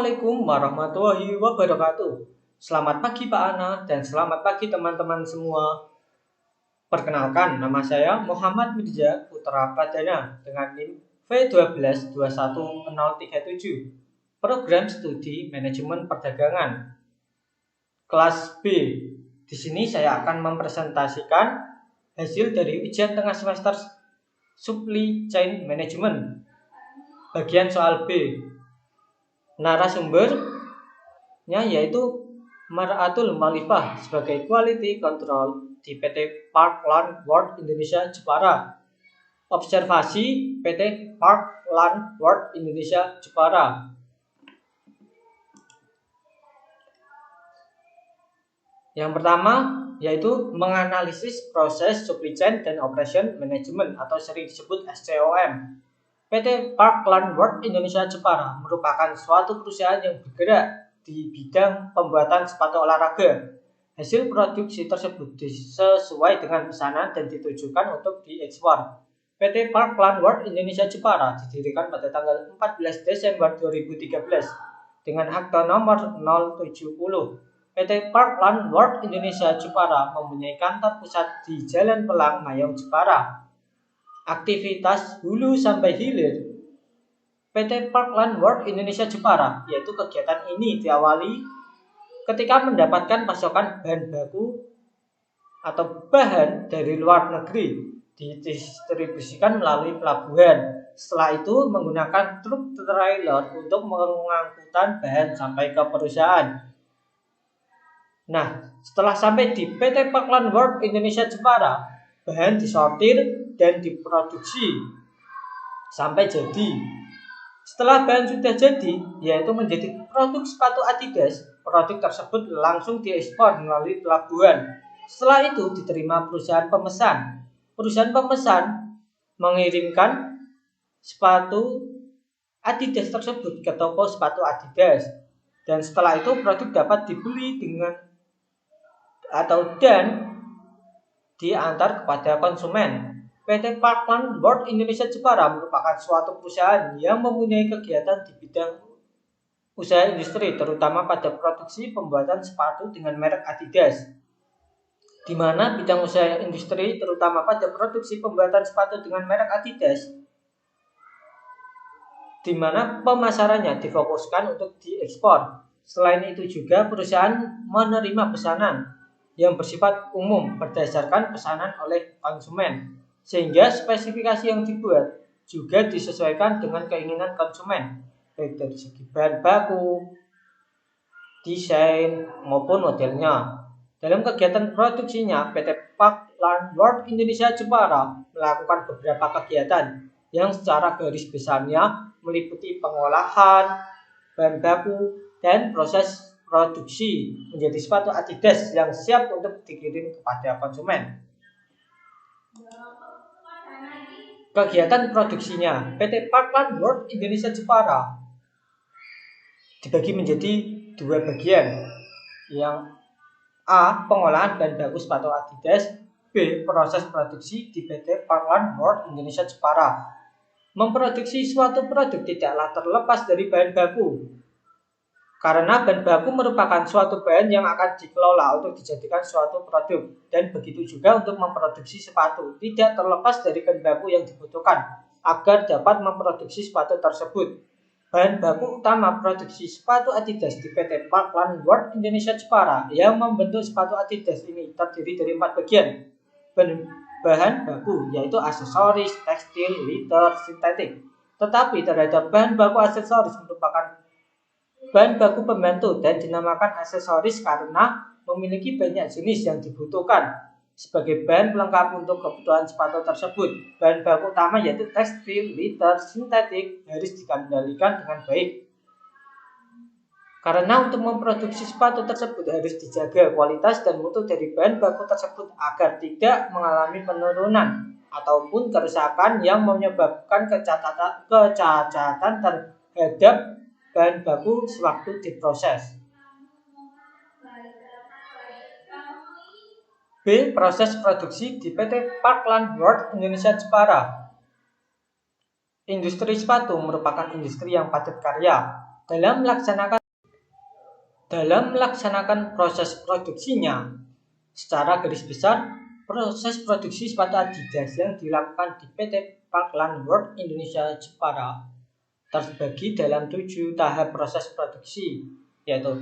Assalamualaikum warahmatullahi wabarakatuh. Selamat pagi Pak Ana dan selamat pagi teman-teman semua. Perkenalkan, nama saya Muhammad Mirza Putra Pradana dengan NIM V1221037. Program Studi Manajemen Perdagangan. Kelas B. Di sini saya akan mempresentasikan hasil dari ujian tengah semester Supply Chain Management. Bagian soal B. Narasumbernya yaitu Mar'atul Malifah sebagai Quality Control di PT Parkland World Indonesia Jepara. Observasi PT Parkland World Indonesia Jepara. Yang pertama yaitu menganalisis proses supply chain dan operation management atau sering disebut SCOM. PT Parkland World Indonesia Jepara merupakan suatu perusahaan yang bergerak di bidang pembuatan sepatu olahraga. Hasil produksi tersebut sesuai dengan pesanan dan ditujukan untuk diekspor. PT Parkland World Indonesia Jepara didirikan pada tanggal 14 Desember 2013 dengan akta nomor 070. PT Parkland World Indonesia Jepara mempunyai kantor pusat di Jalan Pelang, Mayong, Jepara. Aktivitas hulu sampai hilir PT Parkland World Indonesia Jepara, yaitu kegiatan ini diawali ketika mendapatkan pasokan bahan baku atau bahan dari luar negeri didistribusikan melalui pelabuhan. Setelah itu menggunakan truk trailer untuk mengangkutan bahan sampai ke perusahaan. Nah, setelah sampai di PT Parkland World Indonesia Jepara, bahan disortir dan diproduksi sampai jadi. Setelah bahan sudah jadi, yaitu menjadi produk sepatu Adidas, produk tersebut langsung diekspor melalui pelabuhan. Setelah itu diterima perusahaan pemesan. Perusahaan pemesan mengirimkan sepatu Adidas tersebut ke toko sepatu Adidas. Dan setelah itu produk dapat dibeli dan diantar kepada konsumen. PT Parkland World Indonesia Jepara merupakan suatu perusahaan yang mempunyai kegiatan di bidang usaha industri, terutama pada produksi pembuatan sepatu dengan merek Adidas. Di mana bidang usaha industri terutama pada produksi pembuatan sepatu dengan merek Adidas, di mana pemasarannya difokuskan untuk diekspor. Selain itu juga perusahaan menerima pesanan yang bersifat umum berdasarkan pesanan oleh konsumen, sehingga spesifikasi yang dibuat juga disesuaikan dengan keinginan konsumen, baik dari segi bahan baku, desain, maupun modelnya. Dalam kegiatan produksinya, PT Parkland World Indonesia Jepara melakukan beberapa kegiatan yang secara garis besarnya meliputi pengolahan bahan baku dan proses produksi menjadi sepatu Adidas yang siap untuk dikirim kepada konsumen. Kegiatan produksinya, PT Parkland World Indonesia Jepara dibagi menjadi dua bagian. Yang A. Pengolahan bahan baku sepatu Adidas. B. Proses produksi di PT Parkland World Indonesia Jepara. Memproduksi suatu produk tidaklah terlepas dari bahan baku, karena bahan baku merupakan suatu bahan yang akan dikelola untuk dijadikan suatu produk, dan begitu juga untuk memproduksi sepatu tidak terlepas dari bahan baku yang dibutuhkan agar dapat memproduksi sepatu tersebut. Bahan baku utama produksi sepatu Adidas di PT Parkland World Indonesia Jepara yang membentuk sepatu Adidas ini terdiri dari 4 bagian bahan baku, yaitu aksesoris, tekstil, liter, sintetik. Tetapi terhadap bahan baku aksesoris merupakan bahan baku pembantu dan dinamakan aksesoris karena memiliki banyak jenis yang dibutuhkan sebagai bahan pelengkap untuk kebutuhan sepatu tersebut. Bahan baku utama yaitu tekstil, liter, sintetik harus dikendalikan dengan baik. Karena untuk memproduksi sepatu tersebut harus dijaga kualitas dan mutu dari bahan baku tersebut agar tidak mengalami penurunan ataupun kerusakan yang menyebabkan kecacatan terhadap bahan baku sewaktu diproses. B. Proses produksi di PT Parkland World Indonesia Jepara. Industri sepatu merupakan industri yang padat karya. Dalam melaksanakan proses produksinya, secara garis besar, proses produksi sepatu Adidas yang dilakukan di PT Parkland World Indonesia Jepara terbagi dalam 7 tahap proses produksi, yaitu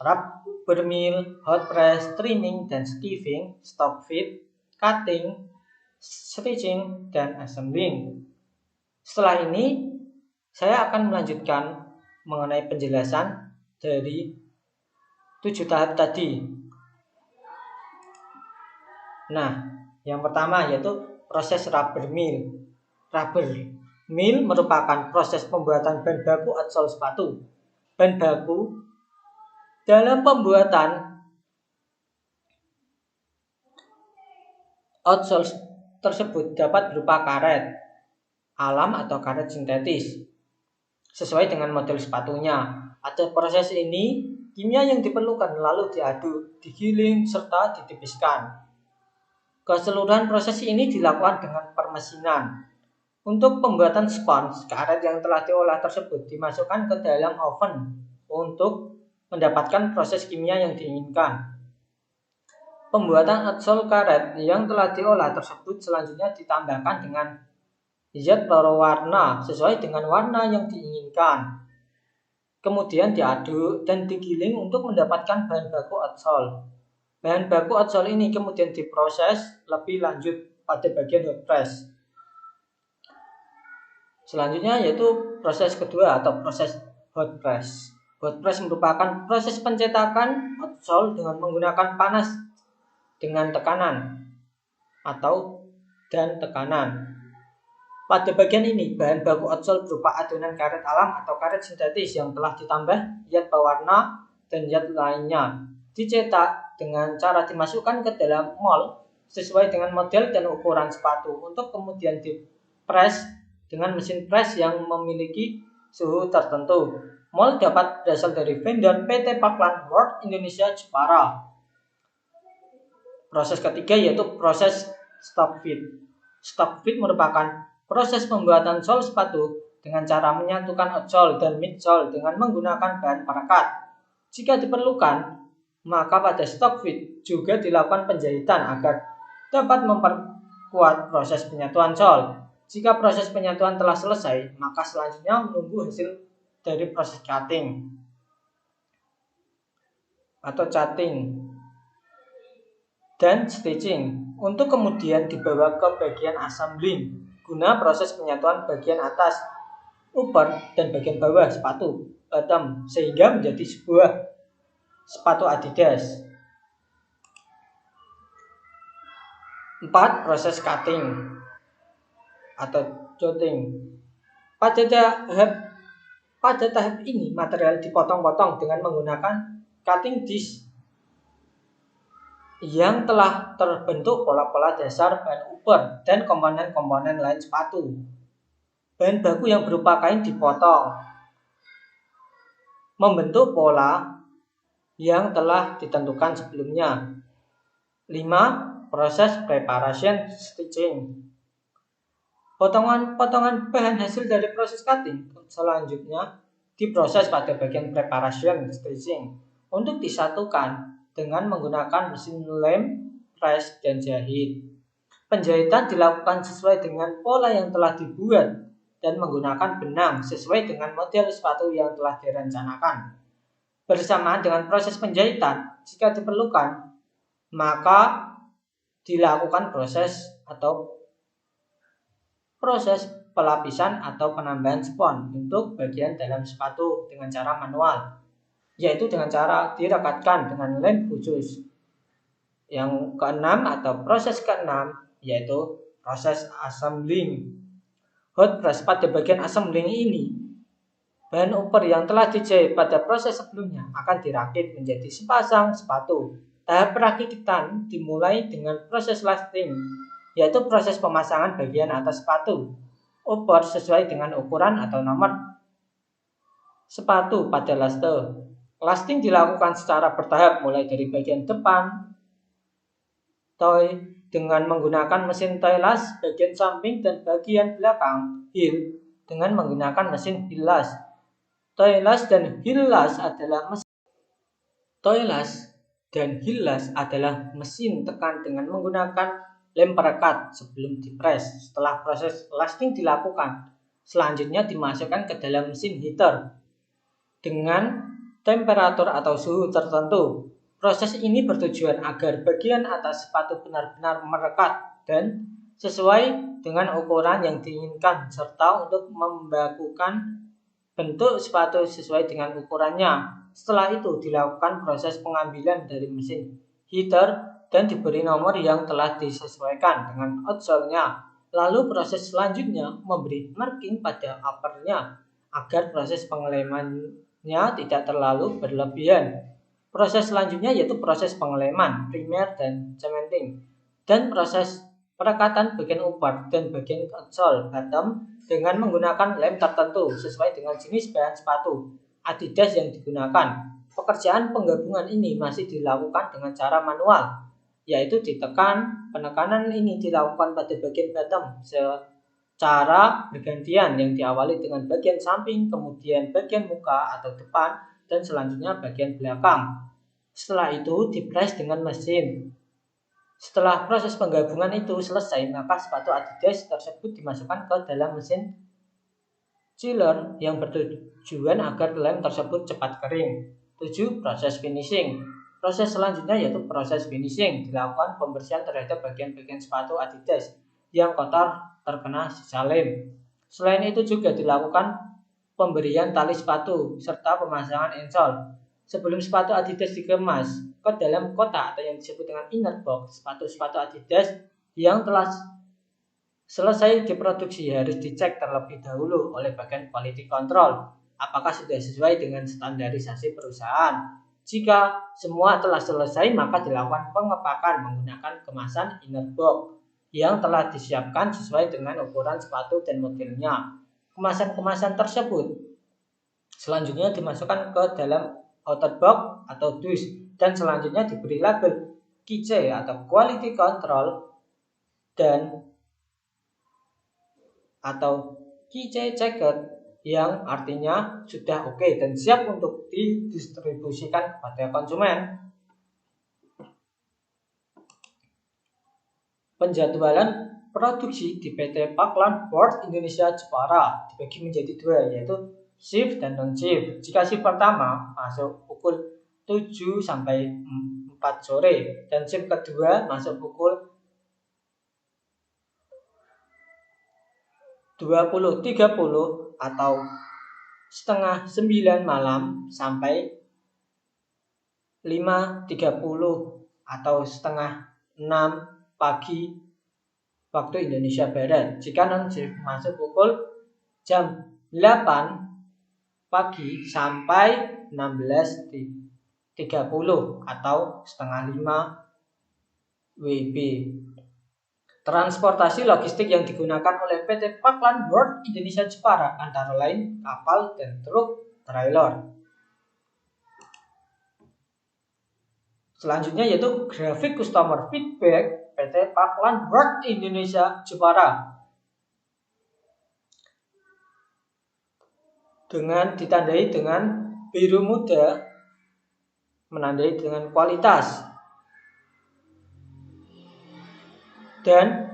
rubber mill, hot press, trimming dan skiving, stock fit, cutting, stitching, dan assembling. Setelah ini, saya akan melanjutkan mengenai penjelasan dari 7 tahap tadi. Nah, yang pertama yaitu proses rubber mill. Rubber mill merupakan proses pembuatan bahan baku outsole sepatu. Bahan baku dalam pembuatan outsole tersebut dapat berupa karet alam atau karet sintetis sesuai dengan model sepatunya. Pada proses ini, kimia yang diperlukan lalu diaduk, digiling, serta ditipiskan. Keseluruhan proses ini dilakukan dengan permesinan. Untuk pembuatan spons, karet yang telah diolah tersebut dimasukkan ke dalam oven untuk mendapatkan proses kimia yang diinginkan. Pembuatan outsole karet yang telah diolah tersebut selanjutnya ditambahkan dengan zat berwarna sesuai dengan warna yang diinginkan. Kemudian diaduk dan digiling untuk mendapatkan bahan baku outsole. Bahan baku outsole ini kemudian diproses lebih lanjut pada bagian hot press. Selanjutnya yaitu proses kedua atau proses hot press. Hot press merupakan proses pencetakan outsole dengan menggunakan panas dengan tekanan dan tekanan. Pada bagian ini, bahan baku outsole berupa adonan karet alam atau karet sintetis yang telah ditambah zat pewarna dan zat lainnya. Dicetak dengan cara dimasukkan ke dalam mold sesuai dengan model dan ukuran sepatu untuk kemudian dipres dengan mesin press yang memiliki suhu tertentu. Mold dapat berasal dari vendor PT Parkland World Indonesia Jepara. Proses ketiga yaitu proses stock fit. Stock fit merupakan proses pembuatan sol sepatu dengan cara menyatukan outsole dan midsole dengan menggunakan bahan perekat. Jika diperlukan, maka pada stock fit juga dilakukan penjahitan agar dapat memperkuat proses penyatuan sol. Jika proses penyatuan telah selesai, maka selanjutnya menunggu hasil dari proses cutting atau cutting dan stitching untuk kemudian dibawa ke bagian assembling guna proses penyatuan bagian atas, upper, dan bagian bawah sepatu bottom sehingga menjadi sebuah sepatu Adidas. 4. Proses cutting atau joting. Pada tahap ini material dipotong-potong dengan menggunakan cutting disc yang telah terbentuk pola-pola dasar bahan upper dan komponen-komponen lain sepatu. Bahan baku yang berupa kain dipotong, membentuk pola yang telah ditentukan sebelumnya. 5. Proses preparation stitching. Potongan-potongan bahan hasil dari proses cutting selanjutnya diproses pada bagian preparation stitching untuk disatukan dengan menggunakan mesin lem, press, dan jahit. Penjahitan dilakukan sesuai dengan pola yang telah dibuat dan menggunakan benang sesuai dengan model sepatu yang telah direncanakan. Bersamaan dengan proses penjahitan, jika diperlukan, maka dilakukan proses pelapisan atau penambahan spons untuk bagian dalam sepatu dengan cara manual, yaitu dengan cara direkatkan dengan lem khusus. Yang keenam atau proses keenam yaitu proses assembling. Hot press. Pada bagian assembling ini, bahan upper yang telah dijahit pada proses sebelumnya akan dirakit menjadi sepasang sepatu. Tahap perakitan dimulai dengan proses lasting, yaitu proses pemasangan bagian atas sepatu upper sesuai dengan ukuran atau nomor sepatu pada laste. Lasting dilakukan secara bertahap mulai dari bagian depan toy dengan menggunakan mesin toy las, bagian samping dan bagian belakang heel dengan menggunakan mesin heel las. Toilas dan Hillas adalah mesin. Toilas dan Hillas adalah mesin tekan dengan menggunakan lem perekat sebelum dipres. Setelah proses lasting dilakukan, selanjutnya dimasukkan ke dalam mesin heater dengan temperatur atau suhu tertentu. Proses ini bertujuan agar bagian atas sepatu benar-benar merekat dan sesuai dengan ukuran yang diinginkan, serta untuk membakukan bentuk sepatu sesuai dengan ukurannya. Setelah itu dilakukan proses pengambilan dari mesin heater dan diberi nomor yang telah disesuaikan dengan outsole-nya. Lalu proses selanjutnya memberi marking pada upper-nya agar proses pengelemannya tidak terlalu berlebihan. Proses selanjutnya yaitu proses pengeleman primer dan cementing, dan proses perekatan bagian upper dan bagian outsole bottom dengan menggunakan lem tertentu sesuai dengan jenis bahan sepatu Adidas yang digunakan. Pekerjaan penggabungan ini masih dilakukan dengan cara manual, yaitu ditekan. Penekanan ini dilakukan pada bagian bottom secara bergantian, yang diawali dengan bagian samping, kemudian bagian muka atau depan, dan selanjutnya bagian belakang. Setelah itu dipres dengan mesin. Setelah proses penggabungan itu selesai, maka sepatu Adidas tersebut dimasukkan ke dalam mesin chiller yang bertujuan agar lem tersebut cepat kering. 7. Proses finishing. Proses selanjutnya yaitu proses finishing. Dilakukan pembersihan terhadap bagian-bagian sepatu Adidas yang kotor terkena sisa lem. Selain itu juga dilakukan pemberian tali sepatu serta pemasangan insole. Sebelum sepatu Adidas dikemas ke dalam kotak atau yang disebut dengan inner box, sepatu-sepatu Adidas yang telah selesai diproduksi harus dicek terlebih dahulu oleh bagian quality control apakah sudah sesuai dengan standarisasi perusahaan. Jika semua telah selesai, maka dilakukan pengepakan menggunakan kemasan inner box yang telah disiapkan sesuai dengan ukuran sepatu dan modelnya. Kemasan-kemasan tersebut selanjutnya dimasukkan ke dalam outer box atau dus dan selanjutnya diberi label QC atau quality control dan atau QC checked yang artinya sudah oke dan siap untuk didistribusikan kepada konsumen. Penjadwalan produksi di PT Parkland Board Indonesia Jepara dibagi menjadi dua, yaitu shift dan non-shift. Jika shift pertama masuk pukul 7 sampai 4 sore dan shift kedua masuk pukul 20.30 atau setengah 9 malam sampai 5.30 atau setengah 6 pagi waktu Indonesia Barat. Jika non-shift masuk pukul jam 8 pagi sampai 16.30 atau setengah 5 WIB. Transportasi logistik yang digunakan oleh PT Parkland Board Indonesia Jepara antara lain kapal dan truk trailer. Selanjutnya yaitu grafik customer feedback PT Parkland Board Indonesia Jepara. Dengan ditandai dengan biru muda menandai dengan kualitas. Dan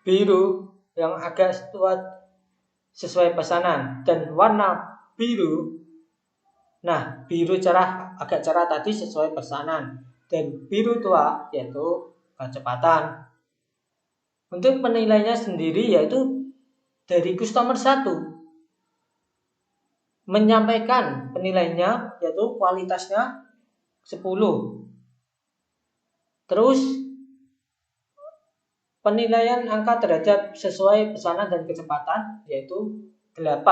biru yang agak tua sesuai pesanan dan warna biru. Nah, biru cerah agak cerah tadi sesuai pesanan dan biru tua yaitu kecepatan. Untuk penilaiannya sendiri yaitu dari customer 1 menyampaikan penilaiannya yaitu kualitasnya 10. Terus penilaian angka terhadap sesuai pesanan dan kecepatan yaitu 8.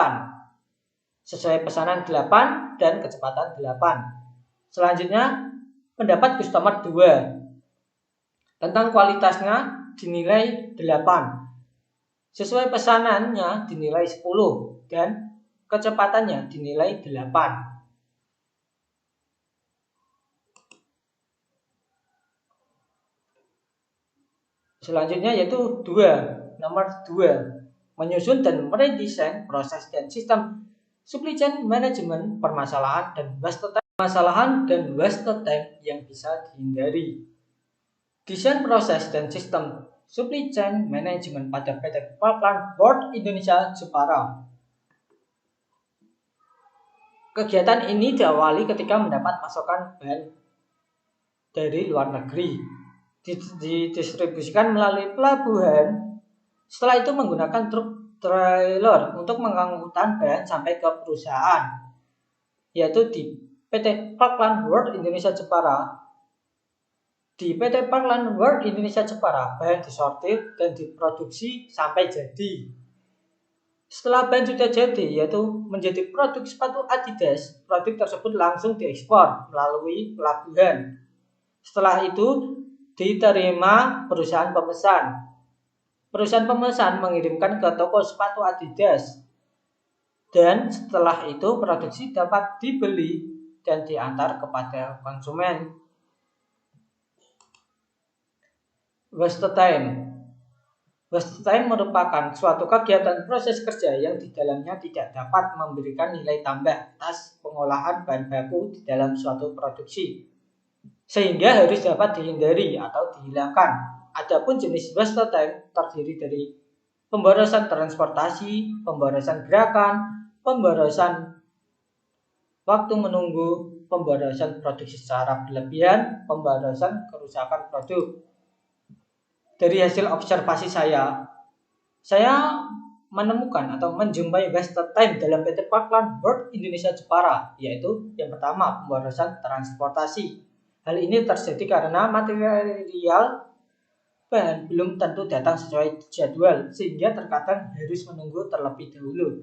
Sesuai pesanan 8 dan kecepatan 8. Selanjutnya pendapat customer 2. Tentang kualitasnya dinilai 8. Sesuai pesanannya dinilai 10 dan kecepatannya dinilai 8. Selanjutnya yaitu nomor 2, menyusun dan meredesain proses dan sistem Supply chain management, permasalahan dan waste time yang bisa dihindari. Desain proses dan sistem supply chain management pada PT Parkland Board Indonesia Jepara. Kegiatan ini diawali ketika mendapat masukan bahan dari luar negeri, didistribusikan melalui pelabuhan. Setelah itu menggunakan truk trailer untuk mengangkutkan bahan sampai ke perusahaan, yaitu di PT Parkland World Indonesia Jepara. Di PT Parkland World Indonesia Jepara, bahan disortir dan diproduksi sampai jadi. Setelah bahan sudah jadi, yaitu menjadi produk sepatu Adidas, produk tersebut langsung diekspor melalui pelabuhan. Setelah itu diterima perusahaan pemesan. Perusahaan pemesan mengirimkan ke toko sepatu Adidas. Dan setelah itu produksi dapat dibeli dan diantar kepada konsumen. Waste time. Waste time merupakan suatu kegiatan proses kerja yang di dalamnya tidak dapat memberikan nilai tambah atas pengolahan bahan baku di dalam suatu produksi, sehingga harus dapat dihindari atau dihilangkan. Adapun jenis waste time terdiri dari pemborosan transportasi, pemborosan gerakan, pemborosan waktu menunggu, pemborosan produksi secara berlebihan, pemborosan kerusakan produk. Dari hasil observasi saya menemukan atau menjumpai waste time dalam PT Parkland Board Indonesia Jepara, yaitu yang pertama pemborosan transportasi. Hal ini terjadi karena material bahan belum tentu datang sesuai jadwal, sehingga terkadang harus menunggu terlebih dahulu.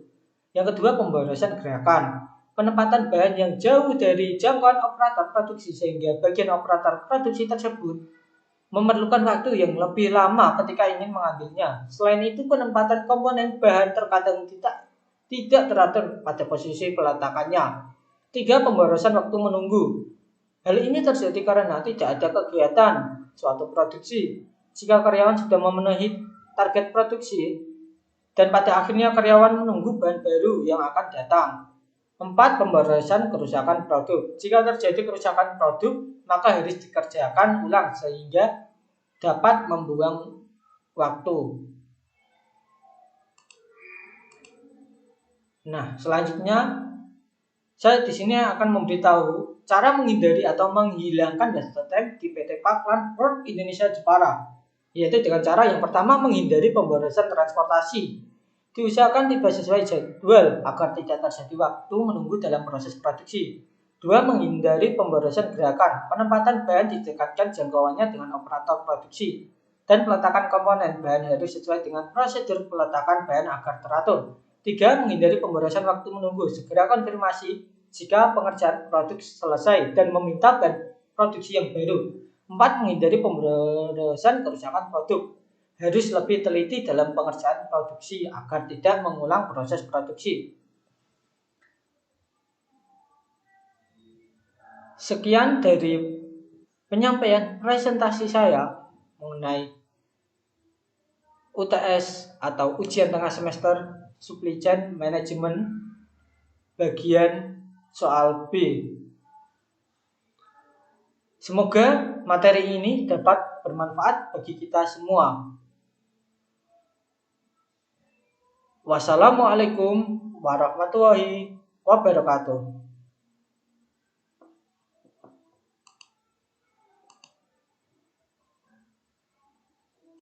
Yang kedua, pemborosan gerakan. Penempatan bahan yang jauh dari jangkauan operator produksi, sehingga bagian operator produksi tersebut memerlukan waktu yang lebih lama ketika ingin mengambilnya. Selain itu, penempatan komponen bahan terkadang tidak teratur pada posisi peletakannya. 3. Pemborosan waktu menunggu. Hal ini terjadi karena tidak ada kegiatan suatu produksi. Jika karyawan sudah memenuhi target produksi dan pada akhirnya karyawan menunggu bahan baru yang akan datang. 4. Pemborosan kerusakan produk. Jika terjadi kerusakan produk, maka harus dikerjakan ulang sehingga dapat membuang waktu. Nah, selanjutnya saya di sini akan memberitahu cara menghindari atau menghilangkan waste time di PT Parkland World Indonesia Jepara, yaitu dengan cara yang pertama menghindari pemborosan transportasi. Diusahakan tiba sesuai jadwal agar tidak terjadi waktu menunggu dalam proses produksi. 2. Menghindari pemborosan gerakan. Penempatan bahan didekatkan jangkauannya dengan operator produksi, dan peletakan komponen bahan harus sesuai dengan prosedur peletakan bahan agar teratur. 3. Menghindari pemborosan waktu menunggu. Segera konfirmasi jika pengerjaan produk selesai dan meminta bahan produksi yang baru. 4. Menghindari pemborosan kerusakan produk. Harus lebih teliti dalam pengerjaan produksi agar tidak mengulang proses produksi. Sekian dari penyampaian presentasi saya mengenai UTS atau ujian tengah semester Supply Chain Management bagian soal B. Semoga materi ini dapat bermanfaat bagi kita semua. Wassalamualaikum warahmatullahi wabarakatuh.